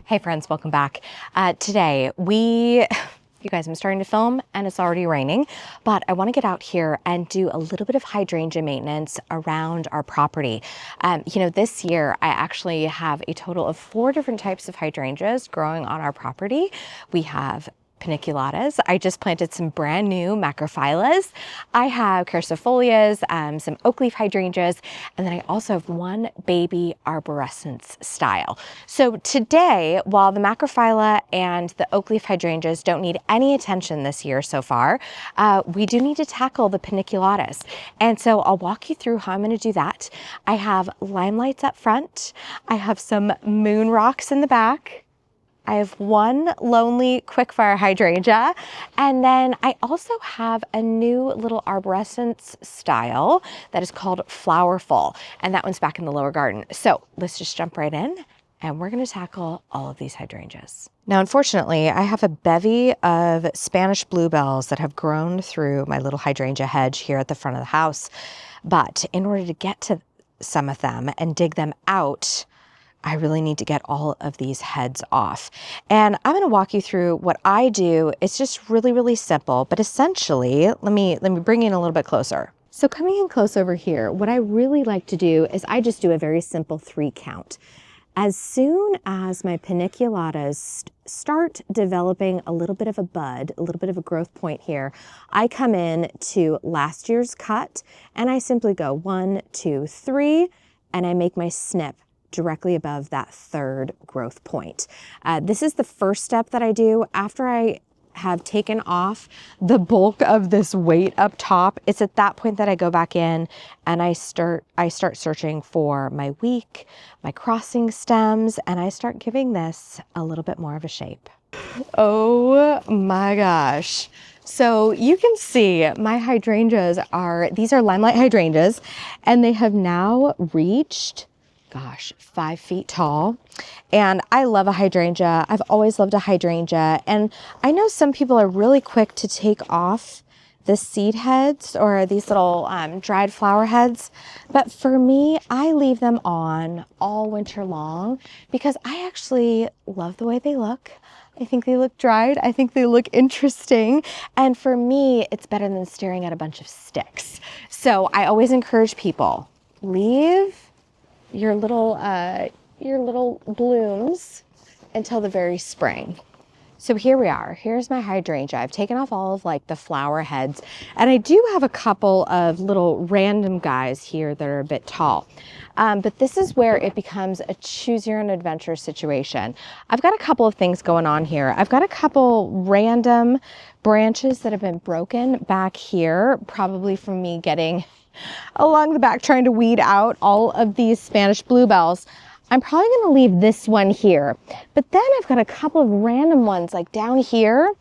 Hey friends, welcome back. Today, you guys, I'm starting to film and it's already raining, but I want to get out here and do a little bit of hydrangea maintenance around our property. This year I actually have a total of 4 different types of hydrangeas growing on our property. We have paniculatas. I just planted some brand new macrophyllus. I have quercifolias, some oak leaf hydrangeas, and then I also have one baby arborescens style. So today, while the macrophylla and the oak leaf hydrangeas don't need any attention this year so far, we do need to tackle the paniculatas. And so I'll walk you through how I'm going to do that. I have limelights up front. I have some moon rocks in the back. I have one lonely quickfire hydrangea, and then I also have a new little arborescens style that is called Flowerfull, and that one's back in the lower garden. So let's just jump right in, and we're going to tackle all of these hydrangeas. Now, unfortunately, I have a bevy of Spanish bluebells that have grown through my little hydrangea hedge here at the front of the house, but in order to get to some of them and dig them out, I really need to get all of these heads off. And I'm going to walk you through what I do. It's just really, really simple, but essentially, let me bring you in a little bit closer. So coming in close over here, what I really like to do is I just do a very simple 3 count. As soon as my paniculatas start developing a little bit of a bud, a little bit of a growth point here, I come in to last year's cut and I simply go 1, 2, 3, and I make my snip directly above that 3rd growth point. This is the first step that I do after I have taken off the bulk of this weight up top. It's at that point that I go back in and I start searching for my weak, my crossing stems, and I start giving this a little bit more of a shape. Oh my gosh. So you can see my hydrangeas these are limelight hydrangeas, and they have now reached, gosh, 5 feet tall. And I love a hydrangea. I've always loved a hydrangea. And I know some people are really quick to take off the seed heads or these little dried flower heads. But for me, I leave them on all winter long because I actually love the way they look. I think they look dried. I think they look interesting. And for me, it's better than staring at a bunch of sticks. So I always encourage people, leave your little blooms until the very spring. So here we are. Here's my hydrangea. I've taken off all of the flower heads, and I do have a couple of little random guys here that are a bit tall. But this is where it becomes a choose your own adventure situation. I've got a couple of things going on here. I've got a couple random branches that have been broken back here, probably from me getting along the back trying to weed out all of these Spanish bluebells. I'm probably going to leave this one here, but then I've got a couple of random ones like down here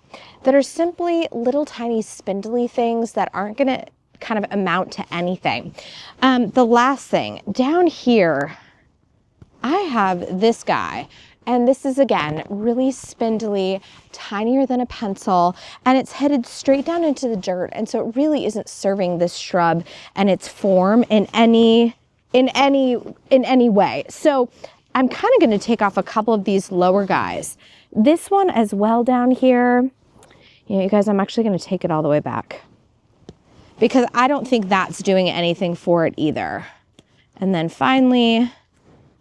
that are simply little tiny spindly things that aren't going to kind of amount to anything. The last thing down here, I have this guy. And this is, again, really spindly, tinier than a pencil, and it's headed straight down into the dirt. And so it really isn't serving this shrub and its form in any way. So I'm kind of going to take off a couple of these lower guys. This one as well down here, you guys, I'm actually going to take it all the way back because I don't think that's doing anything for it either. And then finally,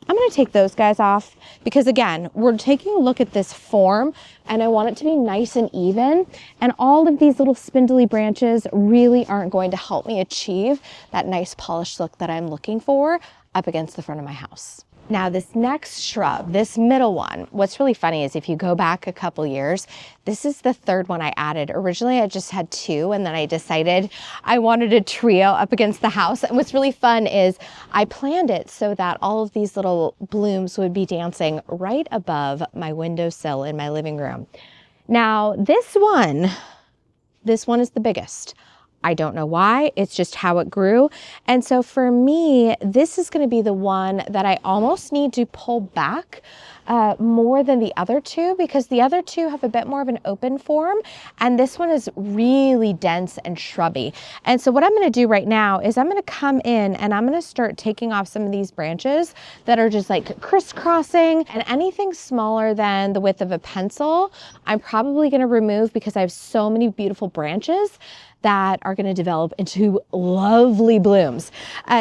I'm going to take those guys off because, again, we're taking a look at this form and I want it to be nice and even. And all of these little spindly branches really aren't going to help me achieve that nice polished look that I'm looking for up against the front of my house. Now, this next shrub, this middle one, what's really funny is if you go back a couple years, this is the 3rd one I added. Originally, I just had 2, and then I decided I wanted a trio up against the house. And what's really fun is I planned it so that all of these little blooms would be dancing right above my windowsill in my living room. Now, this one is the biggest. I don't know why, it's just how it grew. And so for me, this is gonna be the one that I almost need to pull back more than the other two, because the other two have a bit more of an open form, and this one is really dense and shrubby. And so what I'm gonna do right now is I'm gonna come in and I'm gonna start taking off some of these branches that are just like crisscrossing, and anything smaller than the width of a pencil, I'm probably gonna remove, because I have so many beautiful branches that are going to develop into lovely blooms.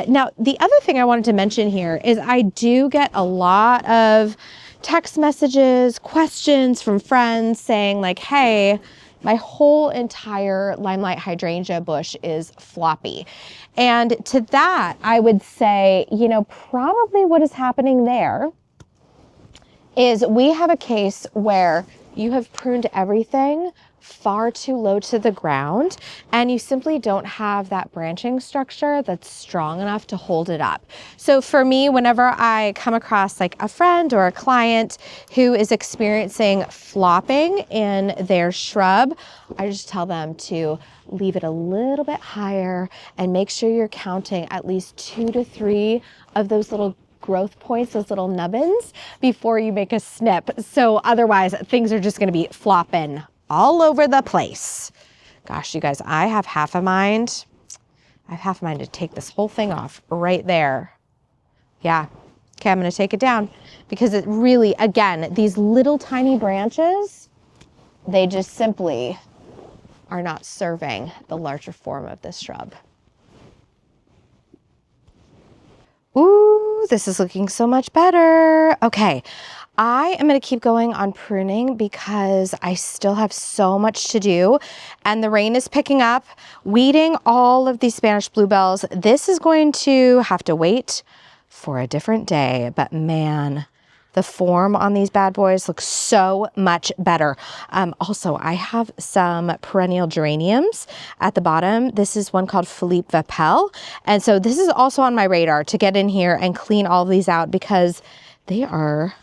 Now, the other thing I wanted to mention here is I do get a lot of text messages, questions from friends saying like, hey, my whole entire Limelight hydrangea bush is floppy. And to that, I would say, you know, probably what is happening there is we have a case where you have pruned everything far too low to the ground, and you simply don't have that branching structure that's strong enough to hold it up. So for me, whenever I come across like a friend or a client who is experiencing flopping in their shrub, I just tell them to leave it a little bit higher and make sure you're counting at least 2 to 3 of those little growth points, those little nubbins, before you make a snip. So otherwise things are just going to be flopping all over the place. Gosh, you guys, I have half a mind. I have half a mind to take this whole thing off right there. Yeah. Okay, I'm going to take it down, because it really, again, these little tiny branches, they just simply are not serving the larger form of this shrub. Ooh, this is looking so much better. Okay, I am going to keep going on pruning because I still have so much to do, and the rain is picking up. Weeding all of these Spanish bluebells, this is going to have to wait for a different day, but man, the form on these bad boys looks so much better. Also, I have some perennial geraniums at the bottom. This is one called Philippe Vapel. And so this is also on my radar to get in here and clean all of these out, because they are,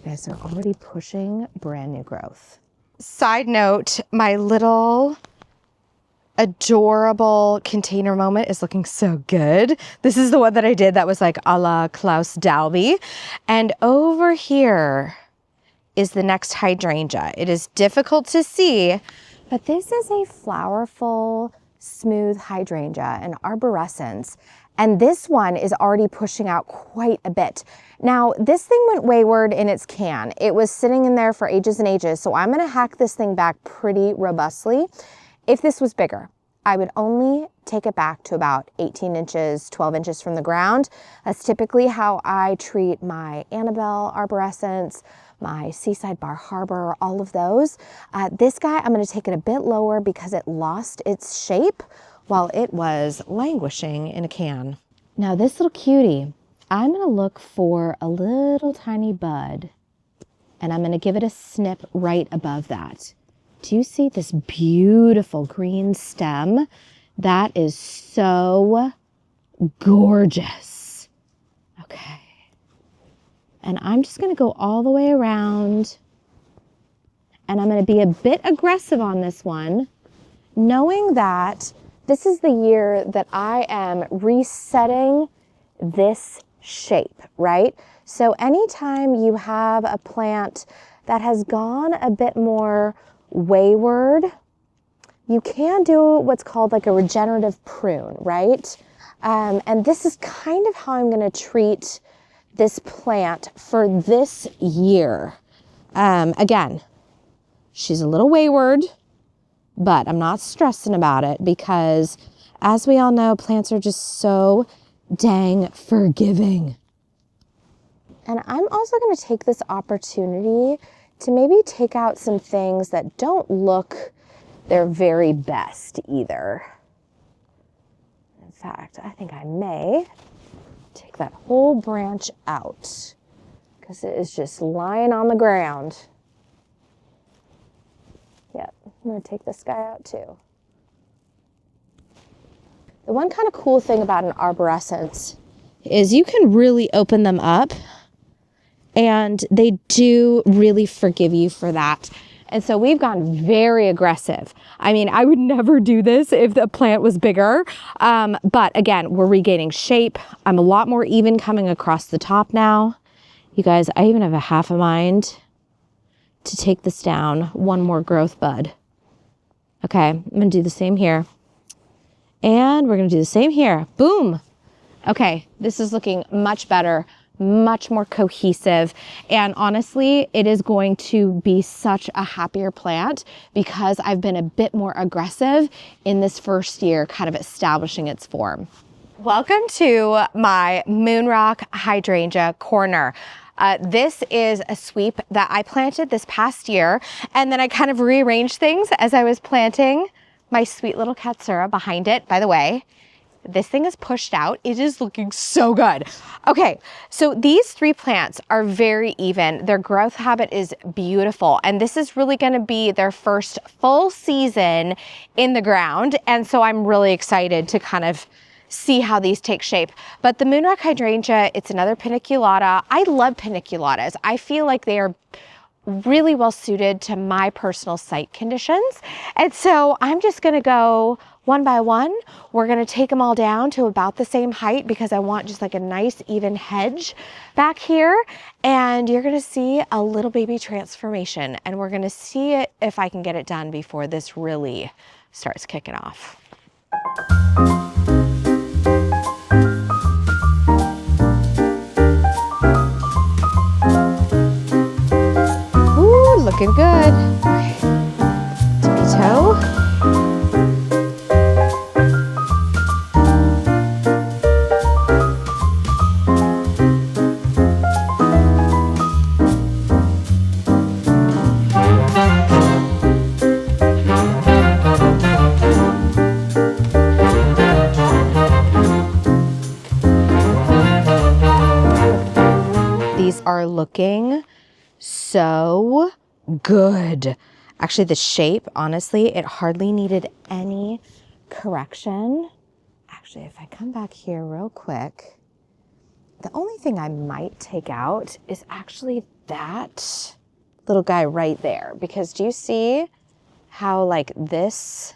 guys, they're already pushing brand new growth. Side note, my little adorable container moment is looking so good. This is the one that I did that was like a la Klaus Dalby. And over here is the next hydrangea. It is difficult to see, but this is a Flowerfull smooth hydrangea, an arborescens. And this one is already pushing out quite a bit. Now, this thing went wayward in its can. It was sitting in there for ages and ages. So I'm gonna hack this thing back pretty robustly. If this was bigger, I would only take it back to about 18 inches, 12 inches from the ground. That's typically how I treat my Annabelle arborescens, my Seaside Bar Harbor, all of those. This guy, I'm gonna take it a bit lower because it lost its shape while it was languishing in a can. Now this little cutie, I'm gonna look for a little tiny bud, and I'm gonna give it a snip right above that. Do you see this beautiful green stem? That is so gorgeous. Okay. And I'm just gonna go all the way around, and I'm gonna be a bit aggressive on this one, knowing that this is the year that I am resetting this shape, right? So anytime you have a plant that has gone a bit more wayward, you can do what's called like a regenerative prune, right? And this is kind of how I'm going to treat this plant for this year. Again, she's a little wayward, but I'm not stressing about it, because as we all know, plants are just so dang forgiving. And I'm also going to take this opportunity to maybe take out some things that don't look their very best either. In fact, I think I may take that whole branch out, because it is just lying on the ground. Yep, I'm gonna take this guy out too. The one kind of cool thing about an arborescens is you can really open them up, and they do really forgive you for that. And so we've gone very aggressive. I mean, I would never do this if the plant was bigger. But again, we're regaining shape. I'm a lot more even coming across the top now. You guys, I even have a half a mind to take this down one more growth bud. Okay, I'm gonna do the same here. And we're gonna do the same here. Boom. Okay, this is looking much better, much more cohesive. And honestly, it is going to be such a happier plant because I've been a bit more aggressive in this first year, kind of establishing its form. Welcome to my Moonrock Hydrangea corner. This is a sweep that I planted this past year, and then I kind of rearranged things as I was planting my sweet little Katsura behind it. By the way, this thing is pushed out. It is looking so good. Okay, so these three plants are very even. Their growth habit is beautiful, and this is really gonna be their first full season in the ground, and so I'm really excited to kind of see how these take shape. But the Moonrock Hydrangea, it's another paniculata. I love paniculatas. I feel like they are really well suited to my personal site conditions. And so I'm just gonna go one by one. We're gonna take them all down to about the same height because I want just like a nice even hedge back here. And you're gonna see a little baby transformation, and we're gonna see it if I can get it done before this really starts kicking off. Looking good. Tippy toe. These are looking so good. Actually, the shape, honestly, it hardly needed any correction. Actually, if I come back here real quick, the only thing I might take out is actually that little guy right there. Because do you see how like this,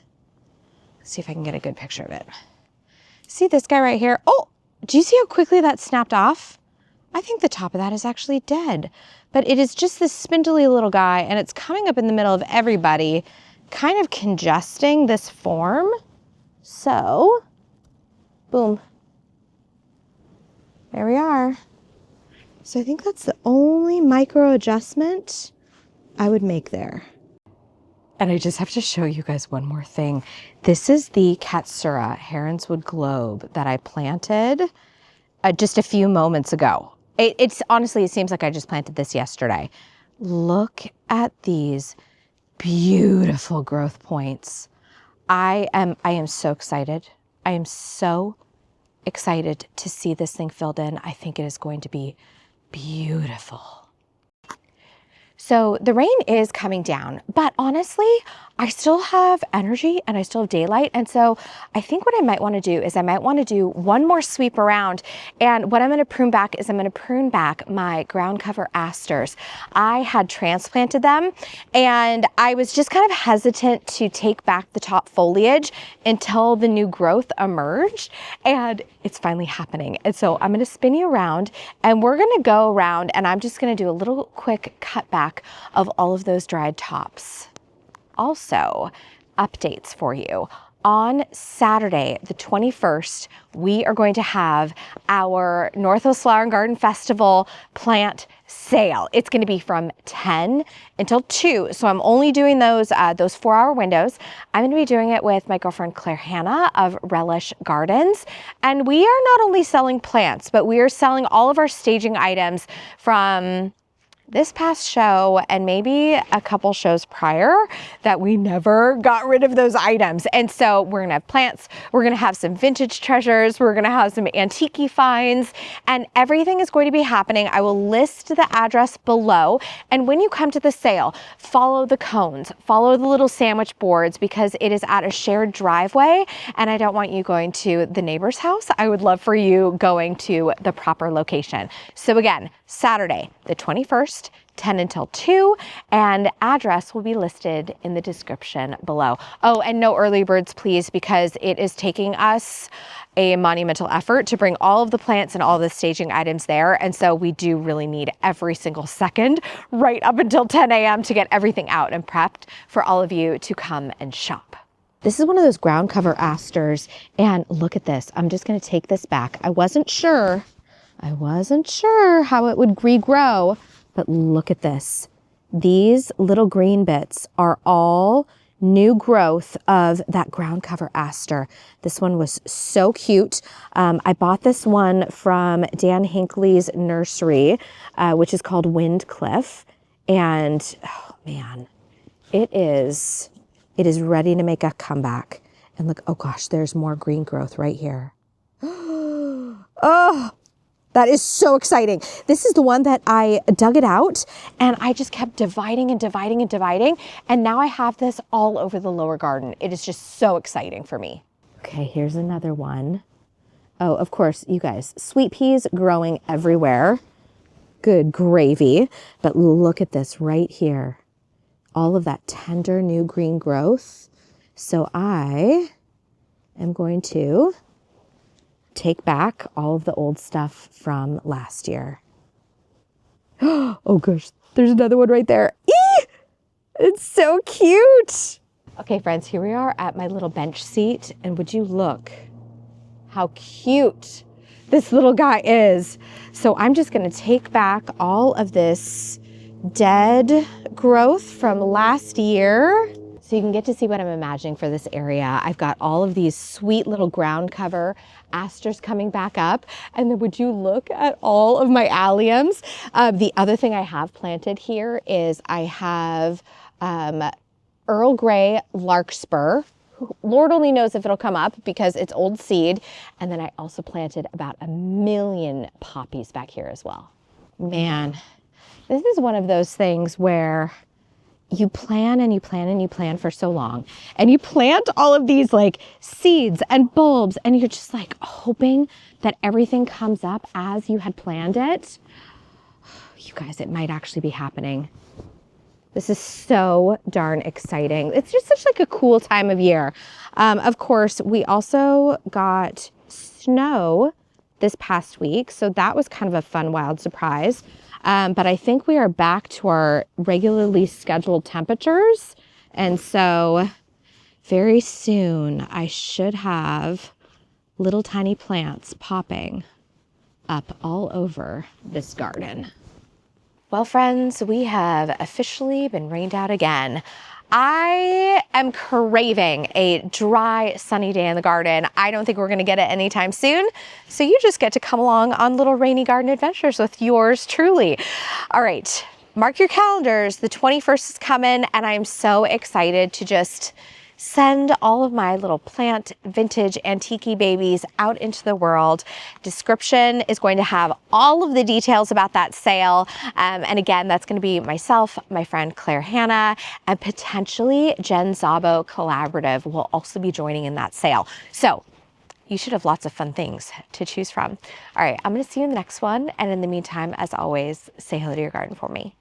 let's see if I can get a good picture of it. See this guy right here? Oh, do you see how quickly that snapped off? I think the top of that is actually dead. But it is just this spindly little guy, and it's coming up in the middle of everybody, kind of congesting this form. So, boom. There we are. So I think that's the only micro adjustment I would make there. And I just have to show you guys one more thing. This is the Katsura Heronswood Globe that I planted just a few moments ago. It's honestly, it seems like I just planted this yesterday. Look at these beautiful growth points. I am so excited. I am so excited to see this thing filled in. I think it is going to be beautiful. So the rain is coming down, but honestly, I still have energy and I still have daylight. And so I think what I might want to do is I might want to do one more sweep around. And what I'm going to prune back is I'm going to prune back my ground cover asters. I had transplanted them and I was just kind of hesitant to take back the top foliage until the new growth emerged, and it's finally happening. And so I'm going to spin you around and we're going to go around and I'm just going to do a little quick cut back of all of those dried tops. Also, updates for you. On Saturday, the 21st, we are going to have our Northwest Flower and Garden Festival plant sale. It's going to be from 10 until 2. So I'm only doing those 4-hour windows. I'm going to be doing it with my girlfriend Claire Hannah of Relish Gardens. And we are not only selling plants, but we are selling all of our staging items from this past show and maybe a couple shows prior that we never got rid of those items. And so we're gonna have plants, we're gonna have some vintage treasures, we're gonna have some antique finds, and everything is going to be happening. I will list the address below. And when you come to the sale, follow the cones, follow the little sandwich boards, because it is at a shared driveway and I don't want you going to the neighbor's house. I would love for you going to the proper location. So again, Saturday, the 21st, 10 until 2, and address will be listed in the description below. Oh, and no early birds, please, because it is taking us a monumental effort to bring all of the plants and all the staging items there. And so we do really need every single second right up until 10 a.m. to get everything out and prepped for all of you to come and shop. This is one of those ground cover asters, and look at this. I'm just gonna take this back. I wasn't sure how it would regrow, but look at this. These little green bits are all new growth of that ground cover aster. This one was so cute. I bought this one from Dan Hinckley's nursery, which is called Windcliff. And oh man, it is ready to make a comeback. And look, oh gosh, there's more green growth right here. Oh, that is so exciting. This is the one that I dug it out and I just kept dividing and dividing and dividing. And now I have this all over the lower garden. It is just so exciting for me. Okay, here's another one. Oh, of course, you guys, sweet peas growing everywhere. Good gravy. But look at this right here. All of that tender new green growth. So I am going to take back all of the old stuff from last year. Oh gosh, there's another one right there. Eee! It's so cute. Okay, friends, here we are at my little bench seat, and would you look how cute this little guy is. So I'm just gonna take back all of this dead growth from last year. So you can get to see what I'm imagining for this area. I've got all of these sweet little ground cover asters coming back up. And then would you look at all of my alliums? The other thing I have planted here is I have Earl Grey Larkspur. Lord only knows if it'll come up because it's old seed. And then I also planted about 1 million poppies back here as well. Man, this is one of those things where you plan and you plan and you plan for so long, and you plant all of these like seeds and bulbs, and you're just like hoping that everything comes up as you had planned it. You guys, it might actually be happening. This is so darn exciting. It's just such like a cool time of year. Of course, we also got snow this past week, so that was kind of a fun, wild surprise. But I think we are back to our regularly scheduled temperatures. And so very soon I should have little tiny plants popping up all over this garden. Well, friends, we have officially been rained out again. I am craving a dry, sunny day in the garden. I don't think we're gonna get it anytime soon. So you just get to come along on little rainy garden adventures with yours truly. All right, mark your calendars. The 21st is coming, and I'm so excited to just send all of my little plant vintage antique babies out into the world. Description is going to have all of the details about that sale. And again, that's going to be myself, my friend Claire Hanna, and potentially Jen Zabo Collaborative will also be joining in that sale. So you should have lots of fun things to choose from. All right, I'm going to see you in the next one. And in the meantime, as always, say hello to your garden for me.